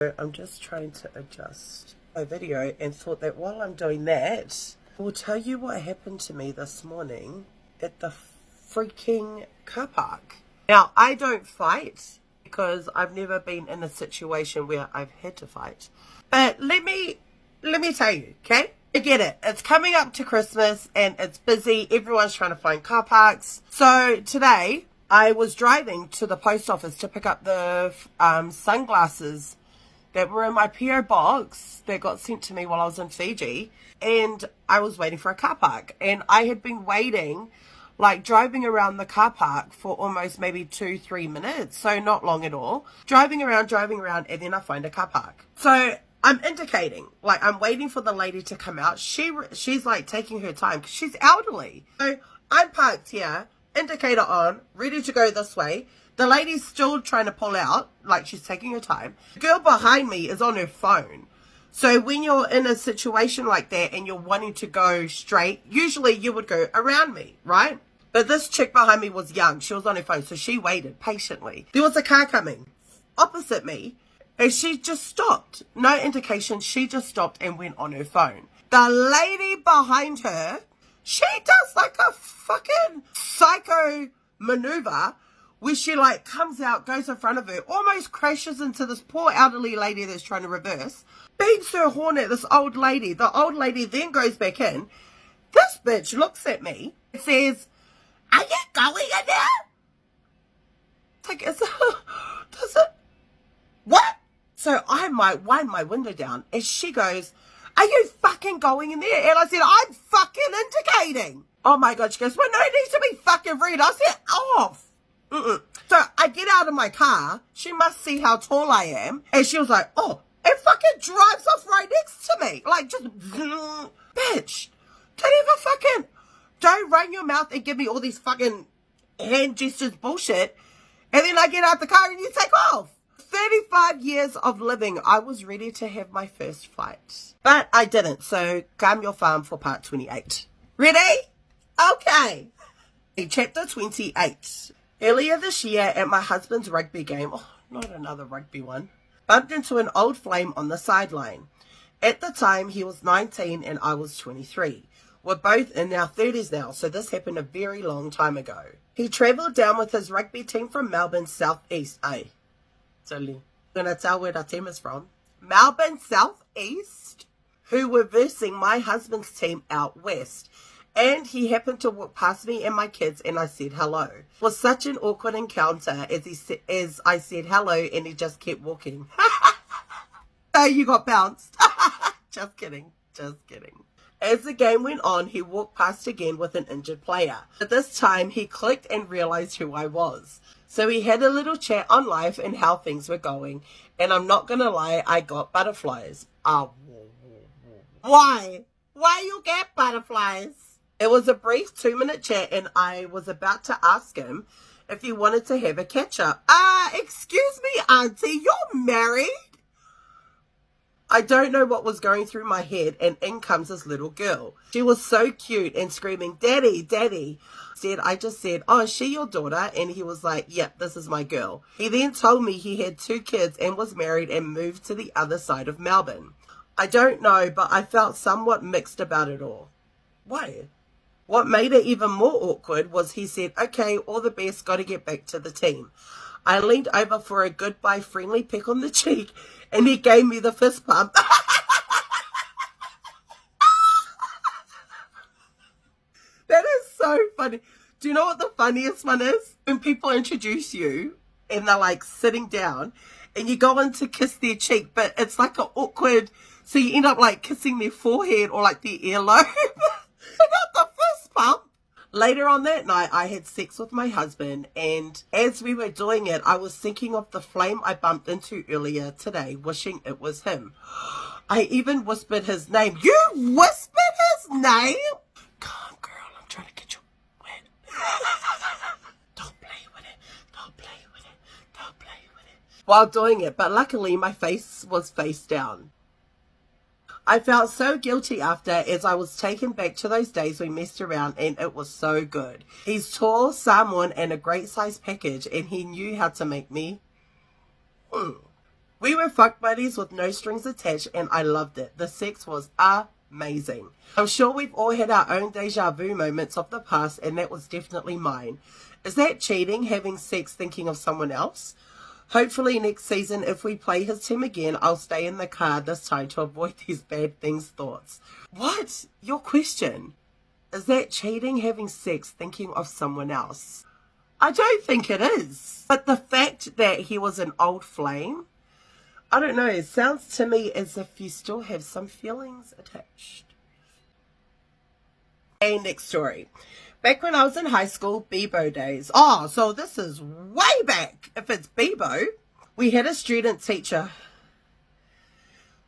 I'm just trying to adjust my video and thought that while I'm doing that, I will tell you what happened to me this morning at the freaking car park. Now, I don't fight because I've never been in a situation where I've had to fight. But let me tell you, okay? I get it. It's coming up to Christmas and it's busy. Everyone's trying to find car parks. So today I was driving to the post office to pick up the sunglasses that were in my PO box that got sent to me while I was in Fiji, and I was waiting for a car park, and I had been waiting, like driving around the car park for almost maybe 2-3 minutes, so not long at all, driving around, and then I find a car park. So I'm indicating, like I'm waiting for the lady to come out. She's like taking her time because she's elderly. So I'm parked here, indicator on, ready to go this way. The lady's still trying to pull out, like she's taking her time. The girl behind me is on her phone. So when you're in a situation like that and you're wanting to go straight, usually you would go around me, right? But this chick behind me was young. She was on her phone, so she waited patiently. There was a car coming opposite me, and she just stopped. No indication. She just stopped and went on her phone. The lady behind her, she does like a fucking psycho maneuver where she like comes out, goes in front of her, almost crashes into this poor elderly lady that's trying to reverse, beeps her horn at this old lady. The old lady then goes back in. This bitch looks at me and says, "Are you going in there?" It's like, does it? What? So I might wind my window down and she goes, "Are you fucking going in there?" And I said, "I'm fucking indicating." Oh my God. She goes, "Well, no, it needs to be fucking red." I said, "Off." So I get out of my car. She must see how tall I am. And she was like, "Oh," and fucking drives off right next to me. Like, just, bitch, don't run your mouth and give me all these fucking hand gestures bullshit. And then I get out the car and you take off. 35 years of living, I was ready to have my first fight. But I didn't. So calm your farm for part 28. Ready? Okay. Chapter 28. Earlier this year at my husband's rugby game, oh, not another rugby one, bumped into an old flame on the sideline. At the time, he was 19 and I was 23. We're both in our 30s now, so this happened a very long time ago. He travelled down with his rugby team from Melbourne Southeast. I'm going to tell where the team is from. Melbourne Southeast, who were versing my husband's team out west. And he happened to walk past me and my kids, and I said hello. It was such an awkward encounter as I said hello, and he just kept walking. So you got bounced. Just kidding. As the game went on, he walked past again with an injured player. But this time, he clicked and realized who I was. So we had a little chat on life and how things were going. And I'm not going to lie, I got butterflies. Why? Why you get butterflies? It was a brief 2-minute chat, and I was about to ask him if he wanted to have a catch-up. Excuse me, auntie, you're married? I don't know what was going through my head, and in comes this little girl. She was so cute and screaming, "Daddy, Daddy." I just said, "Oh, is she your daughter?" And he was like, "Yep, this is my girl." He then told me he had 2 kids and was married and moved to the other side of Melbourne. I don't know, but I felt somewhat mixed about it all. Why? What made it even more awkward was he said, "Okay, all the best, got to get back to the team." I leaned over for a goodbye friendly peck on the cheek, and he gave me the fist pump. That is so funny. Do you know what the funniest one is? When people introduce you, and they're like sitting down, and you go in to kiss their cheek, but it's like an awkward, so you end up like kissing their forehead or like their earlobe. Not the fist pump. Later on that night, I had sex with my husband, and as we were doing it, I was thinking of the flame I bumped into earlier today, wishing it was him. I even whispered his name. You whispered his name? Come on, girl, I'm trying to get you wet. Don't play with it. Don't play with it. Don't play with it. While doing it, but luckily my face was face down. I felt so guilty after, as I was taken back to those days we messed around, and it was so good. He's tall, Samoan, and a great size package, and he knew how to make me We were fuck buddies with no strings attached, and I loved it. The sex was amazing. I'm sure we've all had our own deja vu moments of the past, and that was definitely mine. Is that cheating, having sex thinking of someone else? Hopefully next season, if we play his team again, I'll stay in the car this time to avoid these bad things thoughts. What? Your question? Is that cheating, having sex thinking of someone else? I don't think it is. But the fact that he was an old flame, I don't know, it sounds to me as if you still have some feelings attached. Okay, next story. Back when I was in high school, Bebo days. Oh, so this is way back. If it's Bebo, we had a student teacher.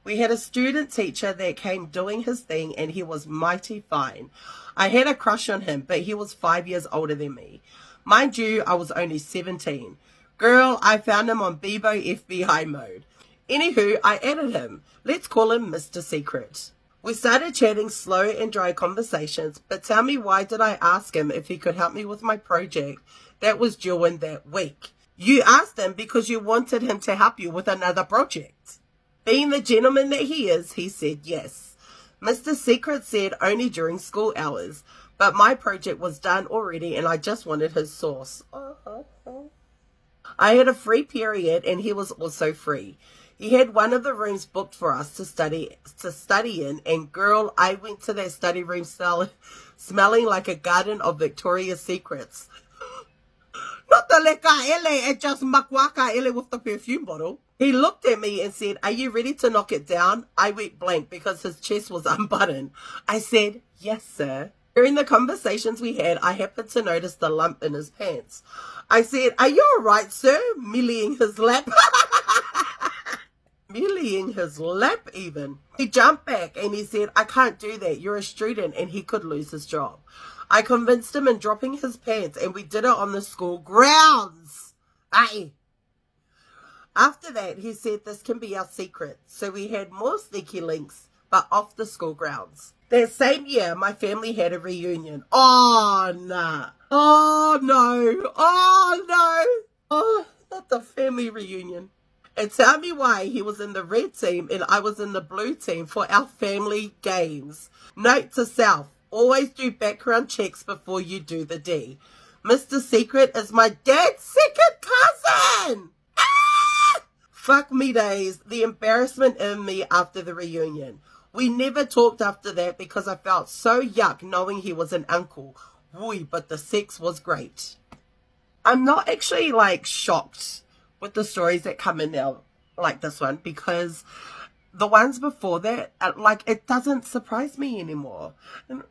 We had a student teacher that came doing his thing, and he was mighty fine. I had a crush on him, but he was 5 years older than me. Mind you, I was only 17. Girl, I found him on Bebo FBI mode. Anywho, I added him. Let's call him Mr. Secret. We started chatting slow and dry conversations, but tell me, why did I ask him if he could help me with my project that was due in that week? You asked him because you wanted him to help you with another project. Being the gentleman that he is, he said yes. Mr. Secret said only during school hours, but my project was done already and I just wanted his source. I had a free period and he was also free. He had one of the rooms booked for us to study in, and girl, I went to that study room smelling like a garden of Victoria's Secrets. Not the leka ele, it just makwaka ele with the perfume bottle. He looked at me and said, "Are you ready to knock it down?" I went blank because his chest was unbuttoned. I said, "Yes, sir." During the conversations we had, I happened to notice the lump in his pants. I said, "Are you all right, sir?" Millying his lap. Millying his lap even. He jumped back and he said, "I can't do that. You're a student," and he could lose his job. I convinced him in dropping his pants, and we did it on the school grounds. Aye. After that, he said this can be our secret. So we had more sneaky links, but off the school grounds. That same year, my family had a reunion. Oh, nah. Oh, no. Oh, no. Oh, not the family reunion. And tell me why he was in the red team and I was in the blue team for our family games. Note to self, always do background checks before you do the D. Mr. Secret is my dad's second cousin. Ah! Fuck me days, the embarrassment in me after the reunion. We never talked after that because I felt so yuck knowing he was an uncle. Woo, but the sex was great. I'm not actually like shocked with the stories that come in now like this one, because the ones before that, like, it doesn't surprise me anymore. And,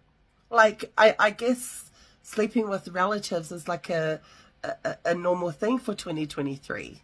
like, I guess sleeping with relatives is like a normal thing for 2023.